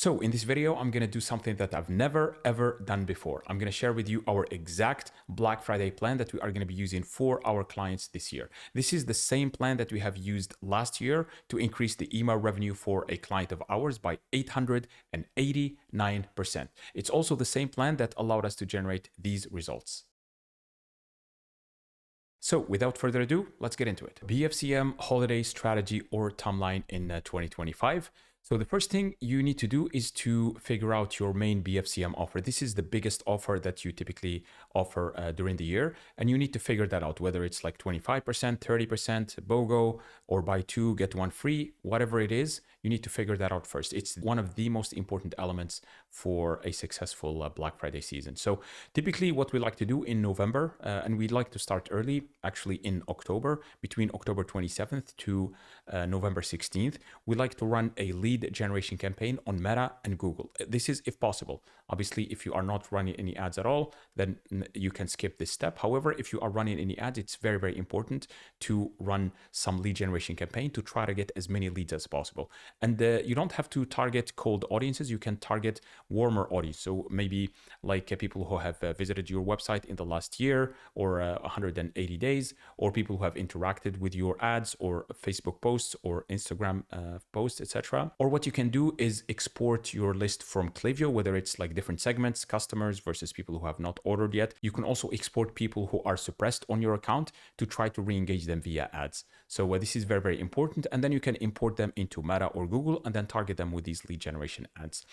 So in this video, I'm going to do something that I've never ever done before. I'm going to share with you our exact Black Friday plan that we are going to be using for our clients this year. This is the same plan that we have used last year to increase the email revenue for a client of ours by 889%. It's also the same plan that allowed us to generate these results. So without further ado, let's get into it. BFCM holiday strategy or timeline in 2025. So the first thing you need to do is to figure out your main BFCM offer. This is the biggest offer that you typically offer during the year. And you need to figure that out, whether it's like 25%, 30%, BOGO, or buy two, get one free, whatever it is, you need to figure that out first. It's one of the most important elements for a successful Black Friday season. So typically what we like to do in November, and we like to start early, actually in October, between October 27th to November 16th, we like to run a lead generation campaign on Meta and Google. This is if possible. Obviously, if you are not running any ads at all, then you can skip this step. However, if you are running any ads, it's very, very important to run some lead generation campaign to try to get as many leads as possible. And you don't have to target cold audiences. You can target warmer audience. So maybe like people who have visited your website in the last year or 180 days, or people who have interacted with your ads or Facebook posts or Instagram posts, etc. Or what you can do is export your list from Klaviyo, whether it's like different segments, customers versus people who have not ordered yet. You can also export people who are suppressed on your account to try to re-engage them via ads. So this is very, very important. And then you can import them into Meta or Google and then target them with these lead generation ads.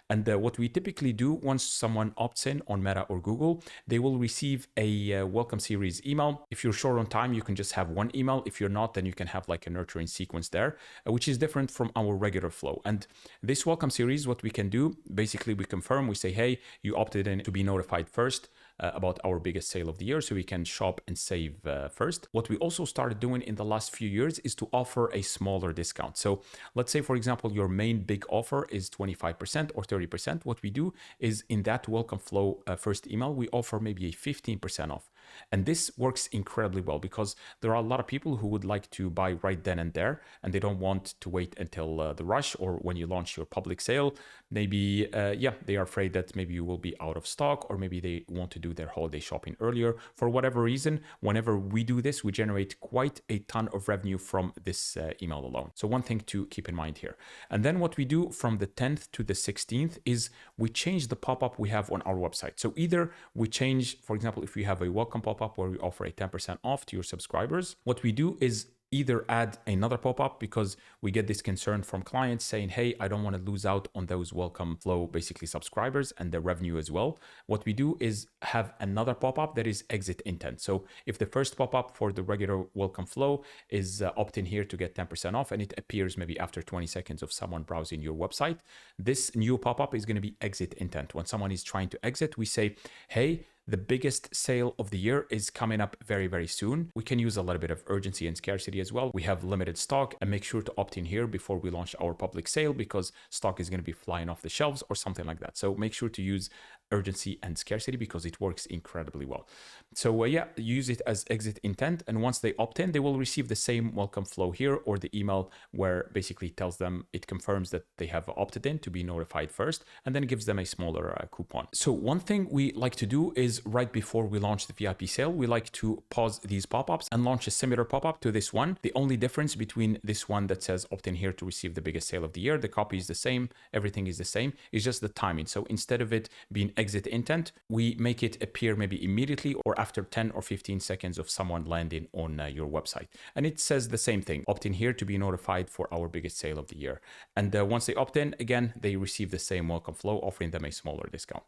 And what we typically do once someone opts in on Meta or Google, they will receive a welcome series email. If you're short on time, you can just have one email. If you're not, then you can have like a nurturing sequence there, which is different from our regular flow. And this welcome series, what we can do, basically we confirm, we say, hey, you opted in to be notified first about our biggest sale of the year, so we can shop and save first. What we also started doing in the last few years is to offer a smaller discount. So let's say, for example, your main big offer is 25% or 30%. What we do is in that welcome flow first email, we offer maybe a 15% off. And this works incredibly well because there are a lot of people who would like to buy right then and there, and they don't want to wait until the rush or when you launch your public sale. Maybe, they are afraid that maybe you will be out of stock, or maybe they want to do their holiday shopping earlier. For whatever reason, whenever we do this, we generate quite a ton of revenue from this email alone. So one thing to keep in mind here. And then what we do from the 10th to the 16th is we change the pop-up we have on our website. So either we change, for example, if we have a welcome pop-up where we offer a 10% off to your subscribers, what we do is either add another pop-up because we get this concern from clients saying, hey, I don't want to lose out on those welcome flow, basically subscribers and their revenue as well. What we do is have another pop-up that is exit intent. So if the first pop-up for the regular welcome flow is opt in here to get 10% off, and it appears maybe after 20 seconds of someone browsing your website, this new pop-up is going to be exit intent. When someone is trying to exit, we say, hey, the biggest sale of the year is coming up very, very soon. We can use a little bit of urgency and scarcity as well. We have limited stock, and make sure to opt in here before we launch our public sale because stock is going to be flying off the shelves or something like that. So make sure to use urgency and scarcity because it works incredibly well. So use it as exit intent. And once they opt in, they will receive the same welcome flow here or the email where basically tells them, it confirms that they have opted in to be notified first, and then gives them a smaller coupon. So one thing we like to do is right before we launch the VIP sale, we like to pause these pop-ups and launch a similar pop-up to this one. The only difference between this one that says opt in here to receive the biggest sale of the year, the copy is the same, everything is the same, is just the timing. So instead of it being exit intent, we make it appear maybe immediately or after 10 or 15 seconds of someone landing on your website. And it says the same thing, opt in here to be notified for our biggest sale of the year. And once they opt in, again, they receive the same welcome flow, offering them a smaller discount.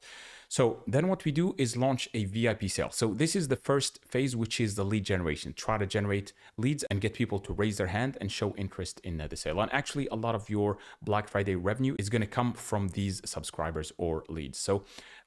So then what we do is launch a VIP sale. So this is the first phase, which is the lead generation. Try to generate leads and get people to raise their hand and show interest in the sale. And actually, a lot of your Black Friday revenue is going to come from these subscribers or leads. So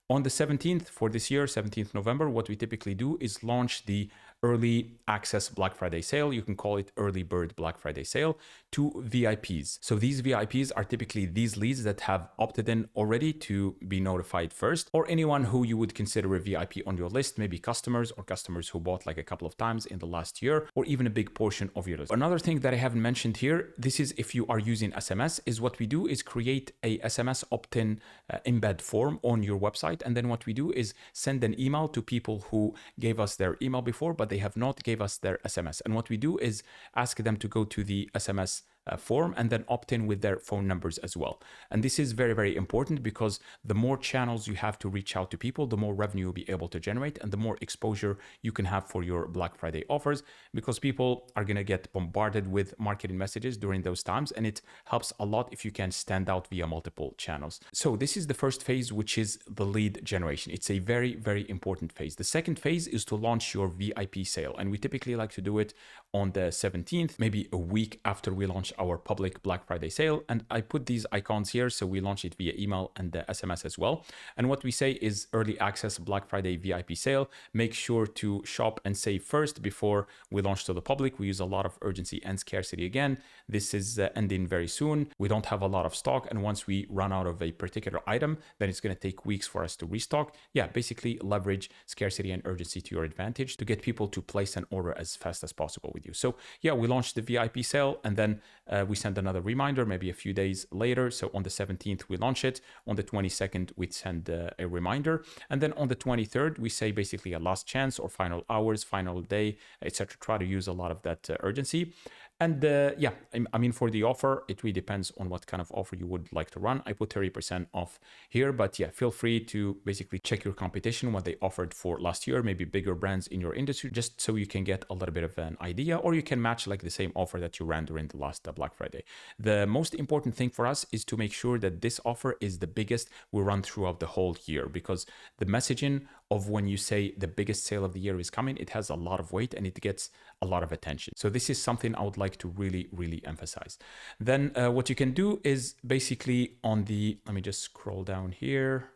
on the 17th for this year, 17th November, what we typically do is launch the early access Black Friday sale. You can call it early bird Black Friday sale to VIPs. So these VIPs are typically these leads that have opted in already to be notified first, or anyone who you would consider a VIP on your list, maybe customers or customers who bought like a couple of times in the last year, or even a big portion of your list. Another thing that I haven't mentioned here, this is if you are using SMS, is what we do is create a SMS opt-in embed form on your website. And then what we do is send an email to people who gave us their email before, but they have not gave us their SMS. And what we do is ask them to go to the SMS form and then opt in with their phone numbers as well. And this is very, very important because the more channels you have to reach out to people, the more revenue you'll be able to generate and the more exposure you can have for your Black Friday offers, because people are going to get bombarded with marketing messages during those times. And it helps a lot if you can stand out via multiple channels. So this is the first phase, which is the lead generation. It's a very, very important phase. The second phase is to launch your VIP sale. And we typically like to do it on the 17th, maybe a week after we launch our public Black Friday sale. And I put these icons here. So we launch it via email and SMS as well. And what we say is early access Black Friday VIP sale. Make sure to shop and save first before we launch to the public. We use a lot of urgency and scarcity again. This is ending very soon. We don't have a lot of stock. And once we run out of a particular item, then it's going to take weeks for us to restock. Yeah, basically leverage scarcity and urgency to your advantage to get people to place an order as fast as possible with you. So yeah, we launched the VIP sale and then we send another reminder maybe a few days later. So on the 17th, we launch it. On the 22nd, we send a reminder. And then on the 23rd, we say basically a last chance or final hours, final day, etc. Try to use a lot of that urgency. And yeah, I mean, for the offer, it really depends on what kind of offer you would like to run. I put 30% off here, but yeah, feel free to basically check your competition, what they offered for last year, maybe bigger brands in your industry, just so you can get a little bit of an idea, or you can match like the same offer that you ran during the last Black Friday. The most important thing for us is to make sure that this offer is the biggest we run throughout the whole year, because the messaging of when you say the biggest sale of the year is coming, it has a lot of weight and it gets a lot of attention. So this is something I would like to really, really emphasize. Then what you can do is basically on the, let me just scroll down here.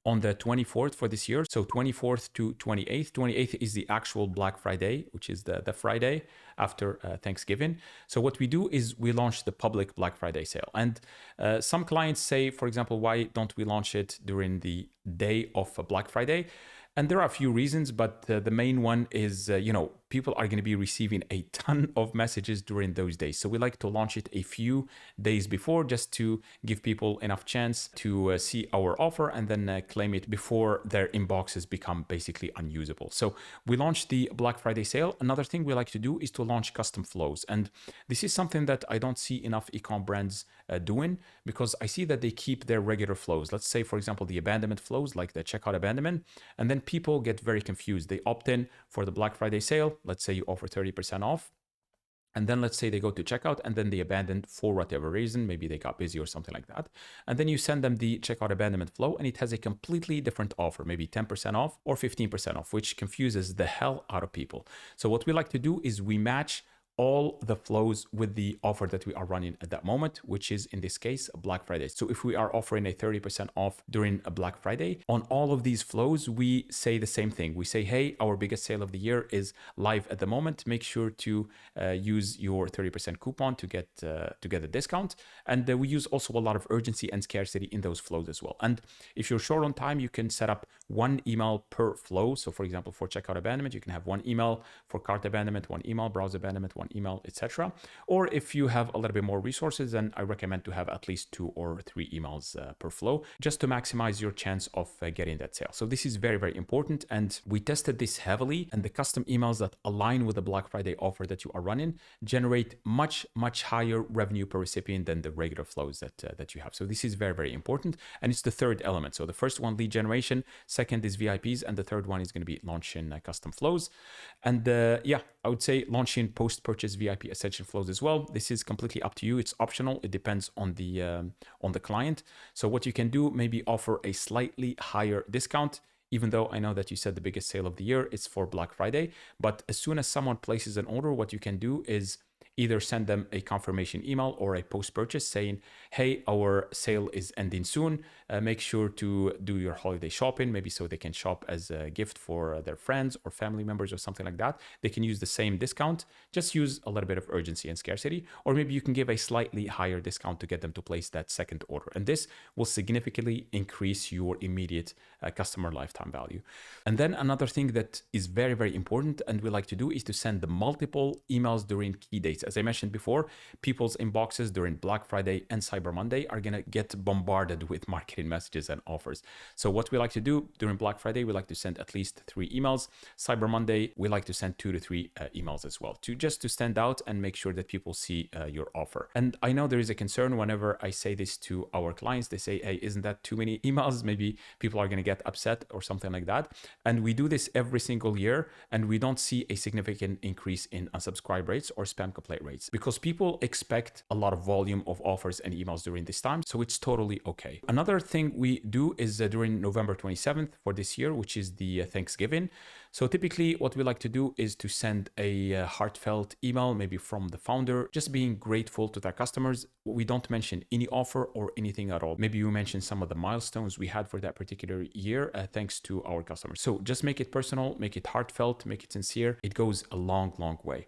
On the 24th for this year, so 24th to 28th. 28th is the actual Black Friday, which is the Friday after Thanksgiving. So what we do is we launch the public Black Friday sale. And some clients say, for example, why don't we launch it during the day of Black Friday? And there are a few reasons, but the main one is, people are going to be receiving a ton of messages during those days. So we like to launch it a few days before just to give people enough chance to see our offer and then claim it before their inboxes become basically unusable. So we launched the Black Friday sale. Another thing we like to do is to launch custom flows. And this is something that I don't see enough e-com brands doing, because I see that they keep their regular flows. Let's say, for example, the abandonment flows, like the checkout abandonment, and then people get very confused. They opt in for the Black Friday sale. Let's say you offer 30% off. And then let's say they go to checkout and then they abandoned for whatever reason. Maybe they got busy or something like that. And then you send them the checkout abandonment flow and it has a completely different offer, maybe 10% off or 15% off, which confuses the hell out of people. So what we like to do is we match all the flows with the offer that we are running at that moment, which is in this case Black Friday. So if we are offering a 30% off during a Black Friday, on all of these flows, we say the same thing. We say, hey, our biggest sale of the year is live at the moment. Make sure to use your 30% coupon to get a discount. And we use also a lot of urgency and scarcity in those flows as well. And if you're short on time, you can set up one email per flow. So for example, for checkout abandonment, you can have one email, for cart abandonment, one email, browse abandonment, one email, etc. Or if you have a little bit more resources, then I recommend to have at least 2 or 3 emails per flow, just to maximize your chance of getting that sale. So this is very, very important. And we tested this heavily, and the custom emails that align with the Black Friday offer that you are running generate much, much higher revenue per recipient than the regular flows that you have. So this is very, very important. And it's the third element. So the first one, lead generation, second is VIPs, and the third one is going to be launching custom flows. And yeah, I would say launching post-purchase VIP ascension flows as well. This is completely up to you. It's optional. It depends on the client. So what you can do, maybe offer a slightly higher discount, even though I know that you said the biggest sale of the year is for Black Friday. But as soon as someone places an order, what you can do is either send them a confirmation email or a post-purchase saying, hey, our sale is ending soon. Make sure to do your holiday shopping, maybe so they can shop as a gift for their friends or family members or something like that. They can use the same discount, just use a little bit of urgency and scarcity, or maybe you can give a slightly higher discount to get them to place that second order. And this will significantly increase your immediate customer lifetime value. And then another thing that is very, very important and we like to do is to send the multiple emails during key dates. As I mentioned before, people's inboxes during Black Friday and Cyber Monday are going to get bombarded with marketing messages and offers. So what we like to do during Black Friday, we like to send at least 3 emails. Cyber Monday, we like to send 2 to 3 emails as well, to just to stand out and make sure that people see your offer. And I know there is a concern whenever I say this to our clients. They say, hey, isn't that too many emails? Maybe people are going to get upset or something like that. And we do this every single year, and we don't see a significant increase in unsubscribe rates or spam complaint rates because people expect a lot of volume of offers and emails during this time. So it's totally okay. Another thing we do is during November 27th for this year, which is the Thanksgiving. So typically what we like to do is to send a heartfelt email, maybe from the founder, just being grateful to their customers. We don't mention any offer or anything at all. Maybe you mention some of the milestones we had for that particular year, thanks to our customers. So just make it personal, make it heartfelt, make it sincere. It goes a long, long way.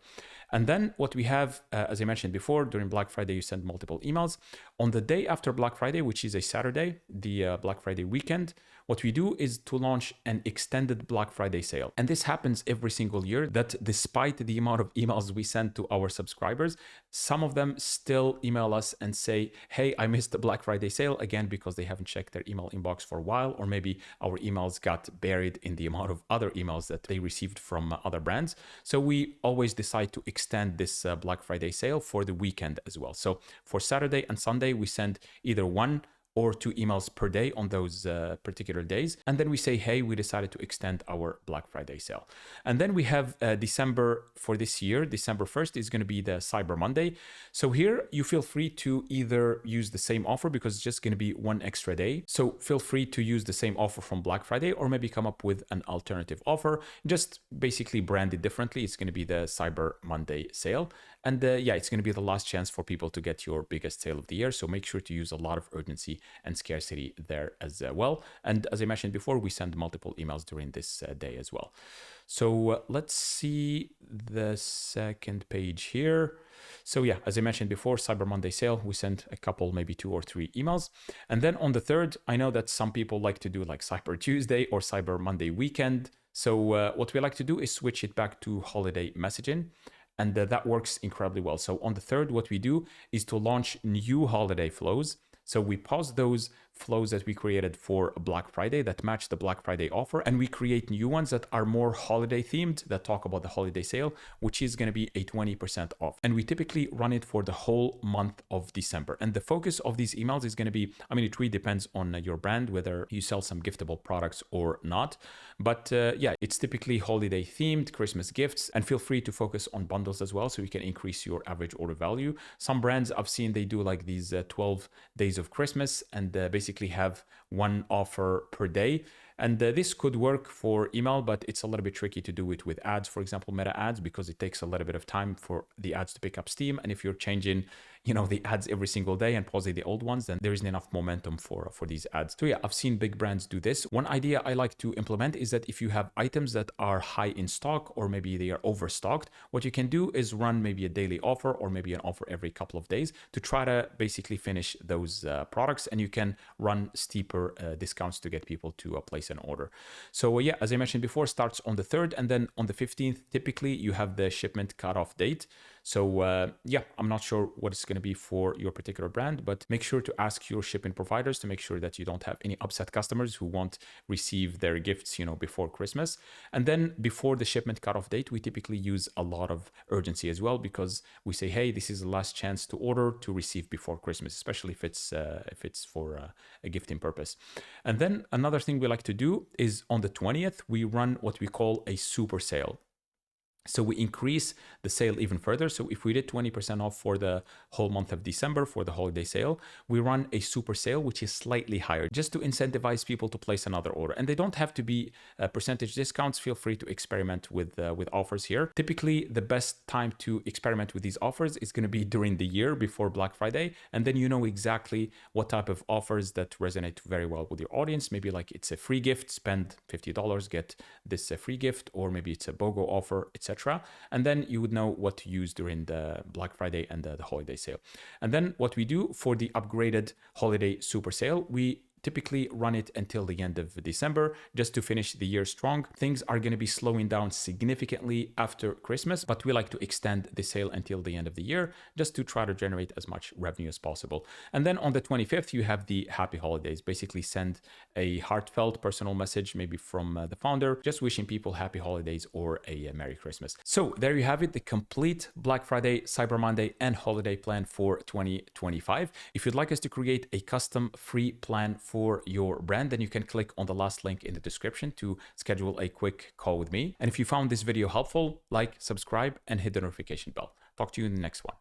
And then what we have, as I mentioned before, during Black Friday, you send multiple emails. On the day after Black Friday, which is a Saturday, the Black Friday weekend, what we do is to launch an extended Black Friday sale. And this happens every single year, that despite the amount of emails we send to our subscribers, some of them still email us and say, hey, I missed the Black Friday sale, again, because they haven't checked their email inbox for a while, or maybe our emails got buried in the amount of other emails that they received from other brands. So we always decide to extend this Black Friday sale for the weekend as well. So for Saturday and Sunday, we send either 1 or 2 emails per day on those particular days. And then we say, hey, we decided to extend our Black Friday sale. And then we have December for this year. December 1st is going to be the Cyber Monday. So here you feel free to either use the same offer because it's just going to be 1 extra day. So feel free to use the same offer from Black Friday, or maybe come up with an alternative offer, just basically brand it differently. It's going to be the Cyber Monday sale. And yeah, it's going to be the last chance for people to get your biggest sale of the year. So make sure to use a lot of urgency and scarcity there as well. And as I mentioned before, we send multiple emails during this day as well. So let's see the second page here. So yeah, as I mentioned before, Cyber Monday sale, we sent a couple, maybe 2 or 3 emails. And then on the 3rd, I know that some people like to do like Cyber Tuesday or Cyber Monday weekend. So what we like to do is switch it back to holiday messaging. And that works incredibly well. So on the 3rd, what we do is to launch new holiday flows. So we pause those flows that we created for Black Friday that match the Black Friday offer, and we create new ones that are more holiday themed, that talk about the holiday sale, which is going to be a 20% off. And we typically run it for the whole month of December. And the focus of these emails is going to be, I mean, it really depends on your brand, whether you sell some giftable products or not. But yeah, it's typically holiday themed, Christmas gifts, and feel free to focus on bundles as well, so you can increase your average order value. Some brands I've seen, they do like these 12 days of Christmas, and basically have 1 offer per day. And this could work for email, but it's a little bit tricky to do it with ads, for example, meta ads, because it takes a little bit of time for the ads to pick up steam. And if you're changing, the ads every single day and pausing the old ones, then there isn't enough momentum for these ads. So yeah, I've seen big brands do this. One idea I like to implement is that if you have items that are high in stock, or maybe they are overstocked, what you can do is run maybe a daily offer, or maybe an offer every couple of days, to try to basically finish those products. And you can run steeper discounts to get people to place an order. So yeah, as I mentioned before, starts on the 3rd, and then on the 15th, typically you have the shipment cutoff date. So yeah, I'm not sure what it's going to be for your particular brand, but make sure to ask your shipping providers to make sure that you don't have any upset customers who won't receive their gifts, before Christmas. And then before the shipment cutoff date, we typically use a lot of urgency as well, because we say, hey, this is the last chance to order to receive before Christmas, especially if it's for a gifting purpose. And then another thing we like to do is on the 20th, we run what we call a super sale. So we increase the sale even further. So if we did 20% off for the whole month of December for the holiday sale, we run a super sale, which is slightly higher just to incentivize people to place another order. And they don't have to be percentage discounts. Feel free to experiment with offers here. Typically, the best time to experiment with these offers is going to be during the year before Black Friday. And then you know exactly what type of offers that resonate very well with your audience. Maybe like it's a free gift, spend $50, get this free gift, or maybe it's a BOGO offer, etc. And then you would know what to use during the Black Friday and the holiday sale. And then what we do for the upgraded holiday super sale, we typically run it until the end of December just to finish the year strong. Things are going to be slowing down significantly after Christmas, but we like to extend the sale until the end of the year just to try to generate as much revenue as possible. And then on the 25th, you have the happy holidays. Basically send a heartfelt personal message, maybe from the founder, just wishing people happy holidays or a Merry Christmas. So there you have it, the complete Black Friday, Cyber Monday, and holiday plan for 2025. If you'd like us to create a custom free plan for your brand, then you can click on the last link in the description to schedule a quick call with me. And if you found this video helpful, like, subscribe, and hit the notification bell. Talk to you in the next one.